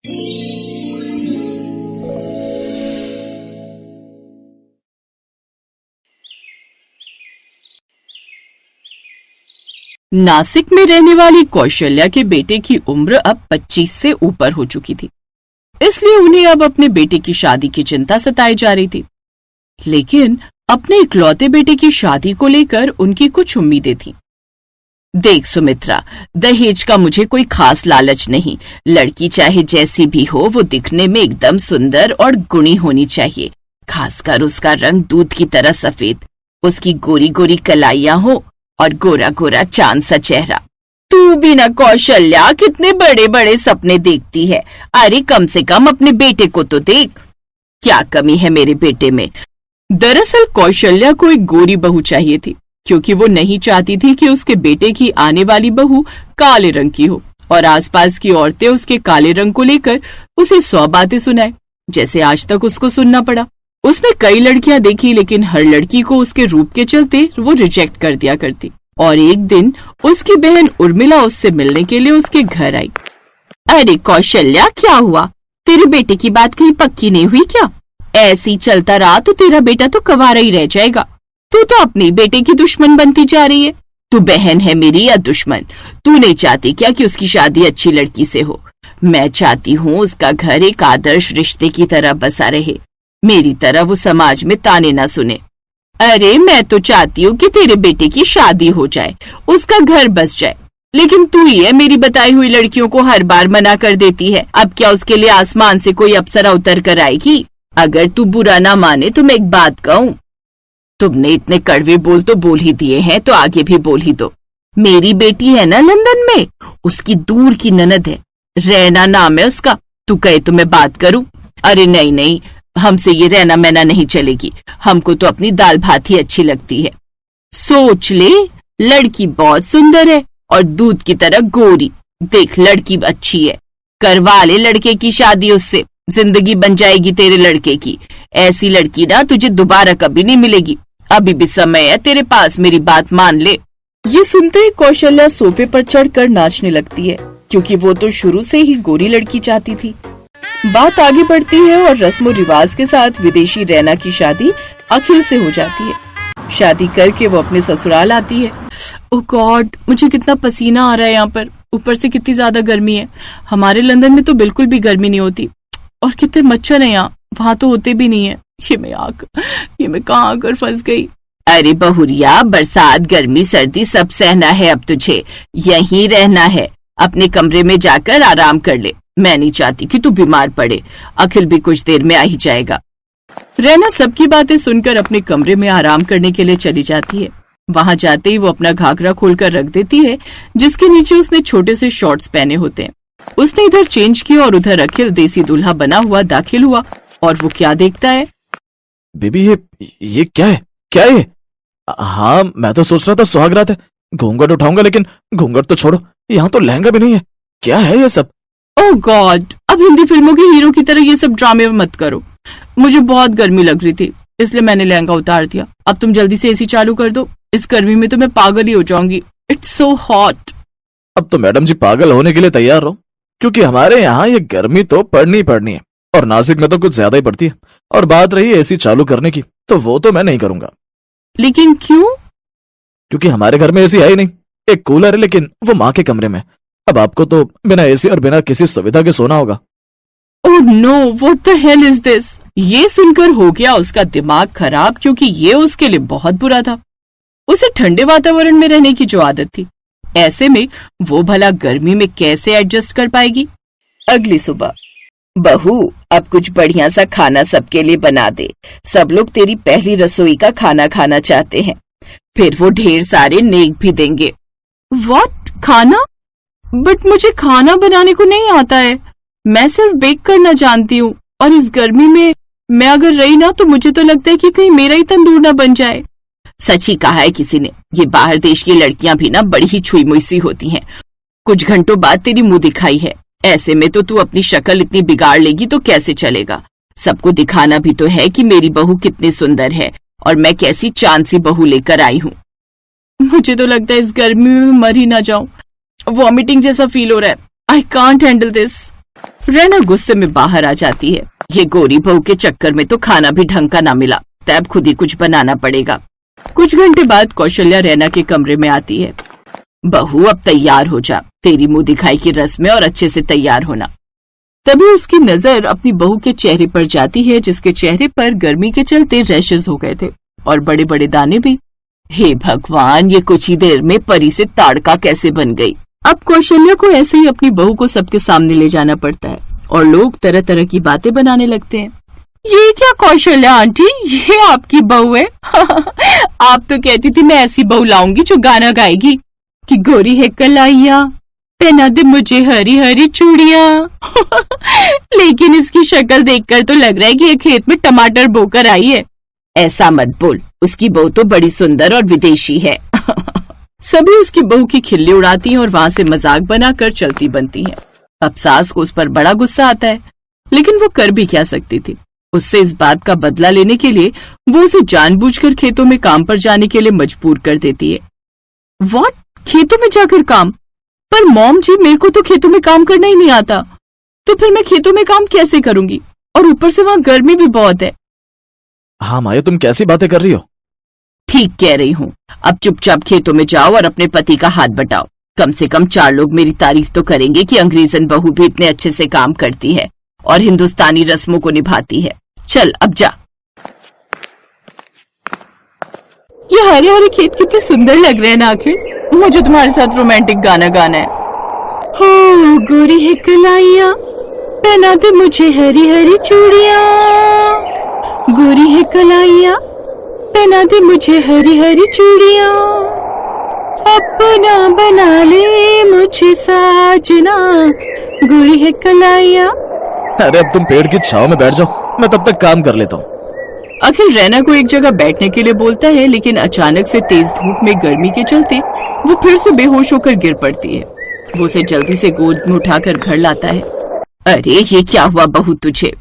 नासिक में रहने वाली कौशल्या के बेटे की उम्र अब 25 से ऊपर हो चुकी थी, इसलिए उन्हें अब अपने बेटे की शादी की चिंता सताई जा रही थी। लेकिन अपने इकलौते बेटे की शादी को लेकर उनकी कुछ उम्मीदें थीं। देख सुमित्रा, दहेज का मुझे कोई खास लालच नहीं। लड़की चाहे जैसी भी हो, वो दिखने में एकदम सुंदर और गुणी होनी चाहिए। खासकर उसका रंग दूध की तरह सफेद, उसकी गोरी गोरी कलाइयां हो और गोरा गोरा चांद सा चेहरा। तू भी ना कौशल्या, कितने बड़े बड़े सपने देखती है। अरे कम से कम अपने बेटे को तो देख, क्या कमी है मेरे बेटे में। दरअसल कौशल्या को एक गोरी बहू चाहिए थी, क्योंकि वो नहीं चाहती थी कि उसके बेटे की आने वाली बहू काले रंग की हो और आसपास की औरतें उसके काले रंग को लेकर उसे 100 बातें सुनाए, जैसे आज तक उसको सुनना पड़ा। उसने कई लड़कियां देखी, लेकिन हर लड़की को उसके रूप के चलते वो रिजेक्ट कर दिया करती। और एक दिन उसकी बहन उर्मिला उससे मिलने के लिए उसके घर आई। अरे कौशल्या, क्या हुआ? तेरे बेटे की बात कहीं पक्की नहीं हुई क्या? ऐसी चलता रहा तो तेरा बेटा तो कवारा ही रह जाएगा। तू तो अपने बेटे की दुश्मन बनती जा रही है। तू बहन है मेरी या दुश्मन? तू नहीं चाहती क्या कि उसकी शादी अच्छी लड़की से हो? मैं चाहती हूँ उसका घर एक आदर्श रिश्ते की तरह बसा रहे, मेरी तरह वो समाज में ताने ना सुने। अरे मैं तो चाहती हूँ कि तेरे बेटे की शादी हो जाए, उसका घर बस जाए, लेकिन तू ही है मेरी बताई हुई लड़कियों को हर बार मना कर देती है। अब क्या उसके लिए आसमान से कोई अप्सरा उतर कर आएगी? अगर तू बुरा ना माने तो मैं एक बात कहूँ, तुमने इतने कड़वे बोल तो बोल ही दिए हैं, तो आगे भी बोल ही दो। मेरी बेटी है ना लंदन में, उसकी दूर की ननद है, रैना नाम है उसका। तू कहे तो मैं बात करूं? अरे नहीं नहीं, हमसे ये रहना मैना नहीं चलेगी, हमको तो अपनी दाल भात ही अच्छी लगती है। सोच ले, लड़की बहुत सुंदर है और दूध की तरह गोरी। देख लड़की अच्छी है, करवा ले लड़के की शादी उससे, जिंदगी बन जाएगी तेरे लड़के की। ऐसी लड़की ना तुझे दोबारा कभी नहीं मिलेगी। अभी भी समय है तेरे पास, मेरी बात मान ले। ये सुनते ही कौशल्या सोफे पर चढ़कर नाचने लगती है, क्योंकि वो तो शुरू से ही गोरी लड़की चाहती थी। बात आगे बढ़ती है और रस्मो रिवाज के साथ विदेशी रैना की शादी अखिल से हो जाती है। शादी करके वो अपने ससुराल आती है। ओह गॉड, मुझे कितना पसीना आ रहा है यहाँ पर, ऊपर से कितनी ज्यादा गर्मी है। हमारे लंदन में तो बिल्कुल भी गर्मी नहीं होती, और कितने मच्छर हैं यहाँ, वहां तो होते भी नहीं है। ये मैं कहाँ आकर फंस गई। अरे बहुरिया, बरसात गर्मी सर्दी सब सहना है, अब तुझे यहीं रहना है। अपने कमरे में जाकर आराम कर ले, मैं नहीं चाहती कि तू बीमार पड़े। अखिल भी कुछ देर में आ ही जाएगा। रैना सबकी बातें सुनकर अपने कमरे में आराम करने के लिए चली जाती है। वहां जाते ही वो अपना घाघरा खोलकर रख देती है, जिसके नीचे उसने छोटे से शॉर्ट्स पहने होते हैं। उसने इधर चेंज किया और उधर अखिल देसी दूल्हा बना हुआ दाखिल हुआ, और वो क्या देखता है? बेबी, ये क्या है? क्या है? हाँ, मैं तो सोच रहा था सुहागरात है, घूंघट उठाऊंगा, लेकिन घूंघट तो छोड़ो, यहाँ तो लहंगा भी नहीं है। क्या है ये सब? ओह गॉड, अब हिंदी फिल्मों के हीरो की तरह ये सब ड्रामे मत करो। मुझे बहुत गर्मी लग रही थी, इसलिए मैंने लहंगा उतार दिया। अब तुम जल्दी से एसी चालू कर दो, इस गर्मी में तो मैं पागल ही हो जाऊंगी। It's so hot. अब तो मैडम जी पागल होने के लिए तैयार रहो, क्योंकि हमारे यहाँ ये गर्मी तो पड़नी है, और नासिक में तो कुछ ज्यादा ही पड़ती है। और बात रही एसी चालू करने की, तो वो तो मैं नहीं करूंगा। लेकिन क्यों? क्योंकि हमारे घर में एसी है ही नहीं। एक कूलर है, लेकिन वो माँ के कमरे में। अब आपको तो बिना एसी और बिना किसी सुविधा के सोना होगा। Oh no, what the hell is this? ये सुनकर हो गया उसका दिमाग खराब, क्योंकि ये उसके लिए बहुत बुरा था। उसे ठंडे वातावरण में रहने की जो आदत थी, ऐसे में वो भला गर्मी में कैसे एडजस्ट कर पाएगी? अगली सुबह, बहू अब कुछ बढ़िया सा खाना सबके लिए बना दे। सब लोग तेरी पहली रसोई का खाना खाना चाहते हैं, फिर वो ढेर सारे नेक भी देंगे। व्हाट? खाना? बट मुझे खाना बनाने को नहीं आता है, मैं सिर्फ बेक करना जानती हूँ, और इस गर्मी में मैं अगर रही ना तो मुझे तो लगता है कि कहीं मेरा ही तंदूर ना बन जाए। सच ही कहा है किसी ने, ये बाहर देश की लड़कियां भी ना बड़ी ही छुई मुई सी होती हैं। कुछ घंटों बाद तेरी मुंह दिखाई है, ऐसे में तो तू अपनी शक्ल इतनी बिगाड़ लेगी तो कैसे चलेगा? सबको दिखाना भी तो है कि मेरी बहू कितनी सुंदर है और मैं कैसी चांद सी बहू लेकर आई हूँ। मुझे तो लगता है इस गर्मी में मर ही ना जाऊं, वॉमिटिंग जैसा फील हो रहा है। I can't handle this. Raina गुस्से में बाहर आ जाती है। ये गोरी बहू के चक्कर में तो खाना भी ढंग का ना मिला, तब खुद ही कुछ बनाना पड़ेगा। कुछ घंटे बाद कौशल्या रैना के कमरे में आती है। बहू अब तैयार हो जा, तेरी मुंह दिखाई की रस्म है और अच्छे से तैयार होना। तभी उसकी नजर अपनी बहू के चेहरे पर जाती है, जिसके चेहरे पर गर्मी के चलते रैशेज हो गए थे और बड़े बड़े दाने भी। हे भगवान, ये कुछ ही देर में परी से ताड़का कैसे बन गई। अब कौशल्या को ऐसे ही अपनी बहू को सबके सामने ले जाना पड़ता है और लोग तरह तरह की बातें बनाने लगते हैं। ये क्या कौशल्या आंटी, ये आपकी बहू है? आप तो कहती थी मैं ऐसी बहू लाऊंगी जो गाना गाएगी कि गोरी है कलाइया, पहना दे मुझे हरी हरी चूड़ियां। लेकिन इसकी शक्ल देखकर तो लग रहा है कि ये खेत में टमाटर बोकर आई है। ऐसा मत बोल, उसकी बहू तो बड़ी सुंदर और विदेशी है। सभी उसकी बहू की खिल्ली उड़ाती हैं और वहां से मजाक बनाकर चलती बनती हैं। अब सास को उस पर बड़ा गुस्सा आता है, लेकिन वो कर भी क्या सकती थी। उससे इस बात का बदला लेने के लिए वो उसे जानबूझकर खेतों में काम पर जाने के लिए मजबूर कर देती है। व्हाट? खेतों में जाकर काम? पर मॉम जी, मेरे को तो खेतों में काम करना ही नहीं आता, तो फिर मैं खेतों में काम कैसे करूंगी? और ऊपर से वहां गर्मी भी बहुत है। हाँ माया, तुम कैसी बातें कर रही हो? ठीक कह रही हूँ। अब चुपचाप खेतों में जाओ और अपने पति का हाथ बटाओ। कम से कम 4 लोग मेरी तारीफ तो करेंगे कि अंग्रेजन बहू भी इतने अच्छे से काम करती है और हिंदुस्तानी रस्मों को निभाती है। चल अब जा। ये हरे हरे खेत कितने सुंदर लग रहे हैं ना। आखिर मुझे तुम्हारे साथ रोमांटिक गाना गाना है। हो गोरी है कलाइया, पहना दे मुझे हरी हरी चूड़ियां। गोरी है कलाइया, पहना दे मुझे हरी हरी चूड़ियां। अपना बना ले मुझे साजना, गोरी है कलाइया। अरे अब तुम पेड़ की छांव में बैठ जाओ, मैं तब तक काम कर लेता हूँ। अखिल रैना को एक जगह बैठने के लिए बोलता है, लेकिन अचानक से तेज धूप में गर्मी के चलते वो फिर से बेहोश होकर गिर पड़ती है। वो उसे जल्दी से गोद में उठाकर घर लाता है। अरे ये क्या हुआ बहू तुझे?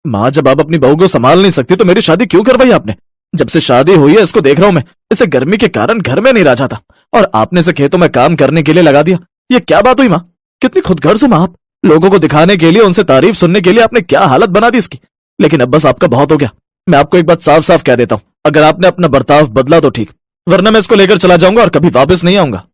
माँ, जब आप अपनी बहू को संभाल नहीं सकती तो मेरी शादी क्यों करवाई आपने? जब से शादी हुई है इसको देख रहा हूँ मैं, इसे गर्मी के कारण घर में नहीं रह जाता और आपने इसे खेतों में काम करने के लिए लगा दिया। ये क्या बात हुई माँ? कितनी खुदगर्ज हो माँ आप। लोगों को दिखाने के लिए, उनसे तारीफ सुनने के लिए आपने क्या हालत बना दी इसकी। लेकिन अब बस आपका बहुत हो गया। मैं आपको एक बात साफ साफ कह देता हूँ, अगर आपने अपना बर्ताव बदला तो ठीक, वरना मैं इसको लेकर चला जाऊंगा और कभी वापस नहीं आऊंगा।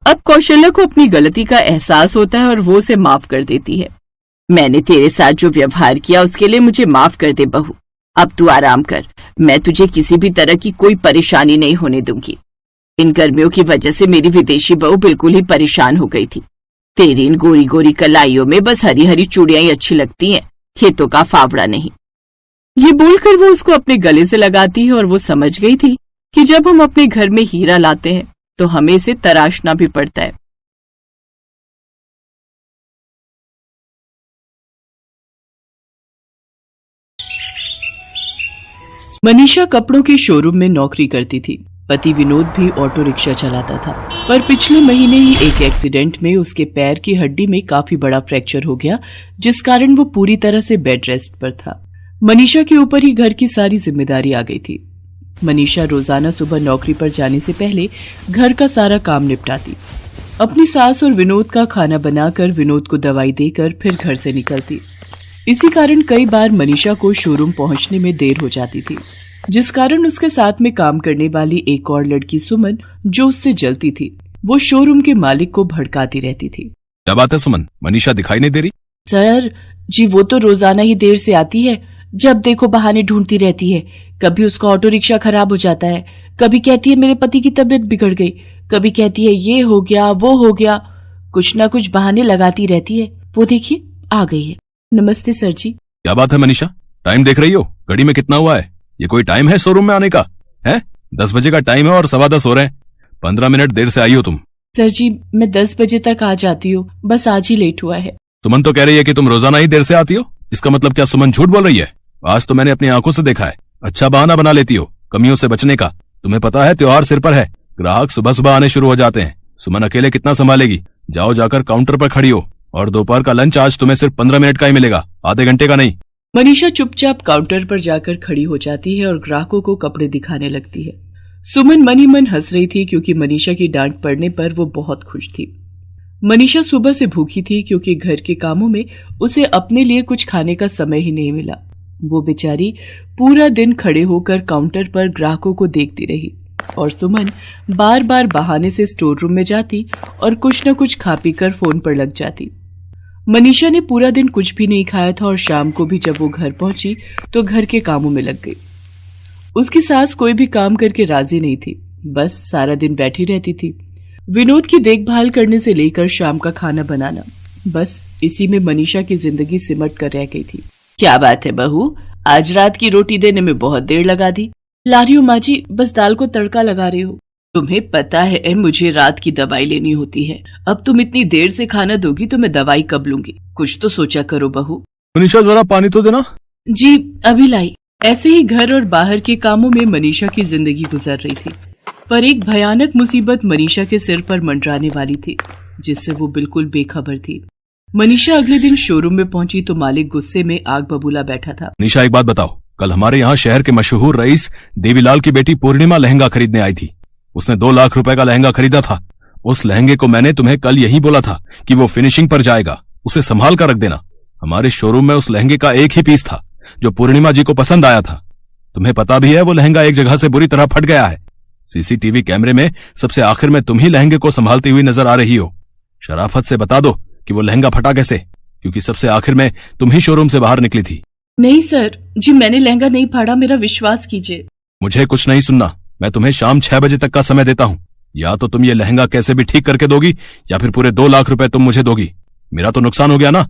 अब कौशल्या को अपनी गलती का एहसास होता है और वो उसे माफ कर देती है। मैंने तेरे साथ जो व्यवहार किया उसके लिए मुझे माफ कर दे बहू। अब तू आराम कर, मैं तुझे किसी भी तरह की कोई परेशानी नहीं होने दूंगी। इन गर्मियों की वजह से मेरी विदेशी बहू बिल्कुल ही परेशान हो गई थी। तेरी इन गोरी गोरी कलाइयों में बस हरी हरी चूड़ियां ही अच्छी लगती हैं, खेतों का फावड़ा नहीं। ये बोलकर वो उसको अपने गले से लगाती है और वो समझ गई थी कि जब हम अपने घर में हीरा लाते हैं तो हमें इसे तराशना भी पड़ता है। मनीषा कपड़ों के शोरूम में नौकरी करती थी। पति विनोद भी ऑटो रिक्शा चलाता था, पर पिछले महीने ही एक एक्सीडेंट में उसके पैर की हड्डी में काफी बड़ा फ्रैक्चर हो गया, जिस कारण वो पूरी तरह से बेड रेस्ट पर था। मनीषा के ऊपर ही घर की सारी जिम्मेदारी आ गई थी। मनीषा रोजाना सुबह नौकरी पर जाने से पहले घर का सारा काम निपटाती, अपनी सास और विनोद का खाना बनाकर विनोद को दवाई देकर फिर घर से निकलती। इसी कारण कई बार मनीषा को शोरूम पहुंचने में देर हो जाती थी, जिस कारण उसके साथ में काम करने वाली एक और लड़की सुमन, जो उससे जलती थी, वो शोरूम के मालिक को भड़काती रहती थी। क्या बात है सुमन, मनीषा दिखाई नहीं दे रही? सर जी, वो तो रोजाना ही देर से आती है, जब देखो बहाने ढूंढती रहती है। कभी उसका ऑटो रिक्शा खराब हो जाता है, कभी कहती है मेरे पति की तबीयत बिगड़ गई, कभी कहती है ये हो गया वो हो गया, कुछ ना कुछ बहाने लगाती रहती है। वो देखिए आ गई है। नमस्ते सर जी। क्या बात है मनीषा, टाइम देख रही हो? घड़ी में कितना हुआ है? ये कोई टाइम है शोरूम में आने का? है 10 बजे का टाइम है और 10:15 हो रहे हैं। 15 मिनट देर से आई हो तुम। सर जी, मैं 10 बजे तक आ जाती हूँ, बस आज ही लेट हुआ है। सुमन तो कह रही है कि तुम रोजाना ही देर से आती हो। इसका मतलब क्या सुमन झूठ बोल रही है? आज तो मैंने अपनी आंखों से देखा है। अच्छा बहाना बना लेती हो कमियों से बचने का। तुम्हें पता है त्योहार सिर पर है, ग्राहक सुबह सुबह आने शुरू हो जाते हैं। सुमन अकेले कितना संभालेगी? जाओ जाकर काउंटर पर खड़ी हो, और दोपहर का लंच आज तुम्हें सिर्फ 15 मिनट का ही मिलेगा, आधे घंटे का नहीं। मनीषा चुपचाप काउंटर पर जाकर खड़ी हो जाती है और ग्राहकों को कपड़े दिखाने लगती है। सुमन मन ही मन हंस रही थी, क्योंकि मनीषा की डांट पड़ने पर वो बहुत खुश थी। मनीषा सुबह से भूखी थी क्योंकि घर के कामों में उसे अपने लिए कुछ खाने का समय ही नहीं मिला। वो बेचारी पूरा दिन खड़े होकर काउंटर पर ग्राहकों को देखती रही और सुमन बार बार बहाने से स्टोर रूम में जाती और कुछ न कुछ खा पी कर फोन पर लग जाती। मनीषा ने पूरा दिन कुछ भी नहीं खाया था और शाम को भी जब वो घर पहुंची तो घर के कामों में लग गई। उसकी सास कोई भी काम करके राजी नहीं थी, बस सारा दिन बैठी रहती थी। विनोद की देखभाल करने से लेकर शाम का खाना बनाना, बस इसी में मनीषा की जिंदगी सिमट कर रह गई थी। क्या बात है बहू, आज रात की रोटी देने में बहुत देर लगा दी। ला रही हो माँ जी, बस दाल को तड़का लगा रही हो। तुम्हें पता है मुझे रात की दवाई लेनी होती है। अब तुम इतनी देर से खाना दोगी तो मैं दवाई कब लूंगी? कुछ तो सोचा करो बहू। मनीषा जरा पानी तो देना। जी अभी लाई। ऐसे ही घर और बाहर के कामों में मनीषा की जिंदगी गुजर रही थी, पर एक भयानक मुसीबत मनीषा के सिर पर मंडराने वाली थी, जिससे वो बिल्कुल बेखबर थी। मनीषा अगले दिन शोरूम में पहुंची तो मालिक गुस्से में आग बबूला बैठा था। मनीषा एक बात बताओ, कल हमारे यहाँ शहर के मशहूर रईस देवीलाल की बेटी पूर्णिमा लहंगा खरीदने आई थी। उसने 2 लाख रुपए का लहंगा खरीदा था। उस लहंगे को मैंने तुम्हें कल यही बोला था कि वो फिनिशिंग पर जाएगा, उसे संभाल कर रख देना। हमारे शोरूम में उस लहंगे का एक ही पीस था जो पूर्णिमा जी को पसंद आया था। तुम्हें पता भी है वो लहंगा एक जगह से बुरी तरह फट गया है। सीसीटीवी कैमरे में सबसे आखिर में तुम ही लहंगे को संभालती हुई नजर आ रही हो। शराफत से बता दो कि वो लहंगा फटा कैसे, क्योंकि सबसे आखिर में तुम ही शोरूम से बाहर निकली थी। नहीं सर जी, मैंने लहंगा नहीं फाड़ा, मेरा विश्वास कीजिए। मुझे कुछ नहीं सुनना। मैं तुम्हें शाम 6 बजे तक का समय देता हूँ। या तो तुम ये लहंगा कैसे भी ठीक करके दोगी या फिर पूरे 2 लाख रुपए तुम मुझे दोगी। मेरा तो नुकसान हो गया ना।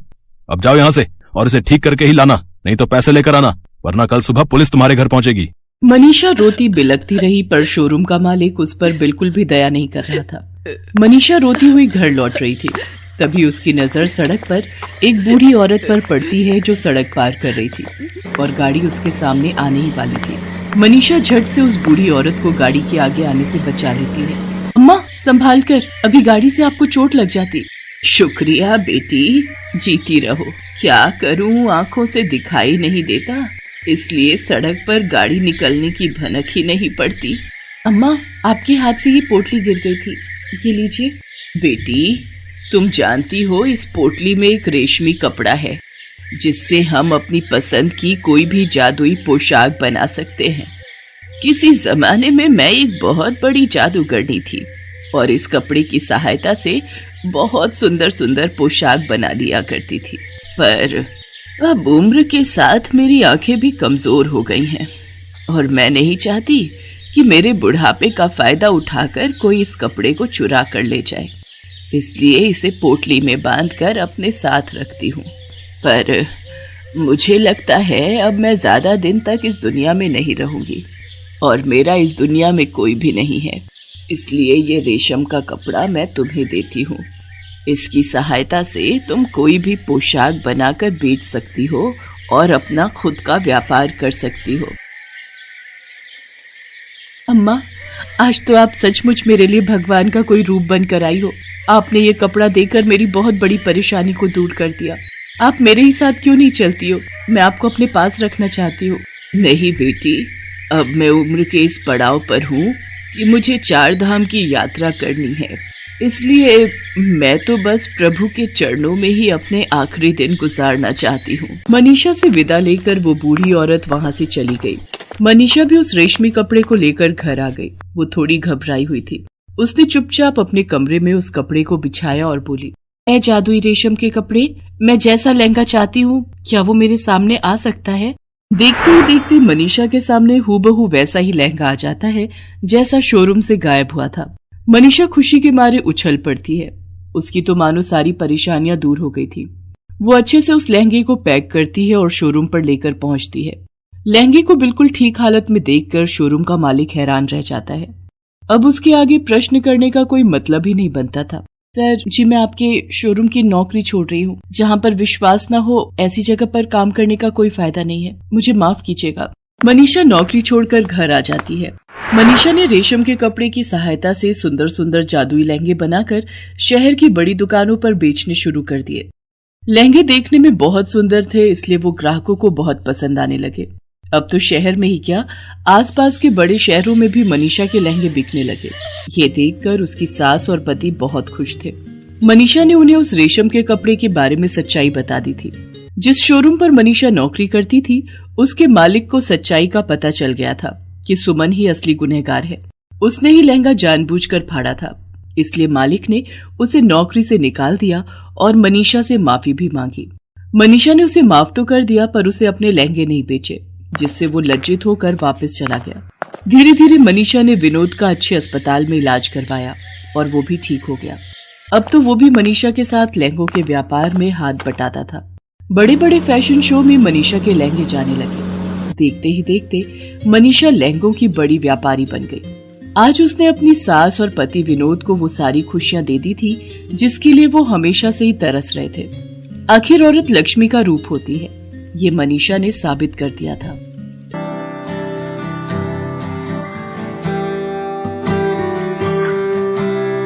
अब जाओ यहाँ से और इसे ठीक करके ही लाना, नहीं तो पैसे लेकर आना, वरना कल सुबह पुलिस तुम्हारे घर पहुंचेगी। मनीषा रोती बिलखती रही, पर शोरूम का मालिक उस पर बिल्कुल भी दया नहीं कर रहा था। मनीषा रोती हुई घर लौट रही थी, तभी उसकी नजर सड़क पर एक बूढ़ी औरत पर पड़ती है जो सड़क पार कर रही थी और गाड़ी उसके सामने आने ही वाली थी। मनीषा झट से उस बूढ़ी औरत को गाड़ी के आगे आने से बचा लेती है। अम्मा संभाल कर, अभी गाड़ी से आपको चोट लग जाती। शुक्रिया बेटी, जीती रहो। क्या करूं, आंखों से दिखाई नहीं देता, इसलिए सड़क पर गाड़ी निकलने की भनक ही नहीं पड़ती। अम्मा आपके हाथ से ये पोटली गिर गई थी, ये लीजिए। बेटी तुम जानती हो इस पोटली में एक रेशमी कपड़ा है जिससे हम अपनी पसंद की कोई भी जादुई पोशाक बना सकते हैं। किसी जमाने में मैं एक बहुत बड़ी जादूगरनी थी और इस कपड़े की सहायता से बहुत सुंदर सुंदर पोशाक बना लिया करती थी, पर अब उम्र के साथ मेरी आंखें भी कमजोर हो गई हैं और मैं नहीं चाहती कि मेरे बुढ़ापे का फायदा उठाकर कोई इस कपड़े को चुरा कर ले जाए, इसलिए इसे पोटली में बांधकर अपने साथ रखती हूँ। पर मुझे लगता है अब मैं ज्यादा दिन तक इस दुनिया में नहीं रहूंगी और मेरा इस दुनिया में कोई भी नहीं है, इसलिए ये रेशम का कपड़ा मैं तुम्हें देती हूँ। इसकी सहायता से तुम कोई भी पोशाक बनाकर बेच सकती हो और अपना खुद का व्यापार कर सकती हो। अम्मा आज तो आप सचमुच मेरे लिए भगवान का कोई रूप बनकर आई हो। आपने ये कपड़ा देकर मेरी बहुत बड़ी परेशानी को दूर कर दिया। आप मेरे ही साथ क्यों नहीं चलती हो? मैं आपको अपने पास रखना चाहती हूँ। नहीं बेटी, अब मैं उम्र के इस पड़ाव पर हूँ कि मुझे 4 धाम की यात्रा करनी है, इसलिए मैं तो बस प्रभु के चरणों में ही अपने आखिरी दिन गुजारना चाहती हूँ। मनीषा से विदा लेकर वो बूढ़ी औरत वहाँ से चली गई। मनीषा भी उस रेशमी कपड़े को लेकर घर आ गई। वो थोड़ी घबराई हुई थी। उसने चुपचाप अपने कमरे में उस कपड़े को बिछाया और बोली, ऐ जादुई रेशम के कपड़े, मैं जैसा लहंगा चाहती हूँ क्या वो मेरे सामने आ सकता है? देखते ही देखते मनीषा के सामने हूबहू वैसा ही लहंगा आ जाता है जैसा शोरूम से गायब हुआ था। मनीषा खुशी के मारे उछल पड़ती है। उसकी तो मानो सारी परेशानियां दूर हो गई थी। वो अच्छे से उस लहंगे को पैक करती है और शोरूम पर लेकर पहुंचती है। लहंगे को बिल्कुल ठीक हालत में देखकर शोरूम का मालिक हैरान रह जाता है। अब उसके आगे प्रश्न करने का कोई मतलब ही नहीं बनता था। सर जी, मैं आपके शोरूम की नौकरी छोड़ रही हूँ। जहाँ पर विश्वास न हो ऐसी जगह पर काम करने का कोई फायदा नहीं है, मुझे माफ कीजिएगा। मनीषा नौकरी छोड़कर घर आ जाती है। मनीषा ने रेशम के कपड़े की सहायता से सुंदर सुंदर जादुई लहंगे बनाकर शहर की बड़ी दुकानों पर बेचने शुरू कर दिए। लहंगे देखने में बहुत सुंदर थे, इसलिए वो ग्राहकों को बहुत पसंद आने लगे। अब तो शहर में ही क्या, आसपास के बड़े शहरों में भी मनीषा के लहंगे बिकने लगे। ये देखकर उसकी सास और पति बहुत खुश थे। मनीषा ने उन्हें उस रेशम के कपड़े के बारे में सच्चाई बता दी थी। जिस शोरूम पर मनीषा नौकरी करती थी, उसके मालिक को सच्चाई का पता चल गया था कि सुमन ही असली गुनहगार है। उसने ही लहंगा जानबूझकर फाड़ा था, इसलिए मालिक ने उसे नौकरी से निकाल दिया और मनीषा से माफी भी मांगी। मनीषा ने उसे माफ तो कर दिया, पर उसे अपने लहंगे नहीं बेचे, जिससे वो लज्जित होकर वापस चला गया। धीरे धीरे मनीषा ने विनोद का अच्छे अस्पताल में इलाज करवाया और वो भी ठीक हो गया। अब तो वो भी मनीषा के साथ लहंगों के व्यापार में हाथ बटाता था। बड़े बड़े फैशन शो में मनीषा के लहंगे जाने लगे। देखते ही देखते मनीषा लहंगों की बड़ी व्यापारी बन गई। आज उसने अपनी सास और पति विनोद को वो सारी खुशियां दे दी थी जिसके लिए वो हमेशा से ही तरस रहे थे। आखिर औरत लक्ष्मी का रूप होती है, ये मनीषा ने साबित कर दिया था।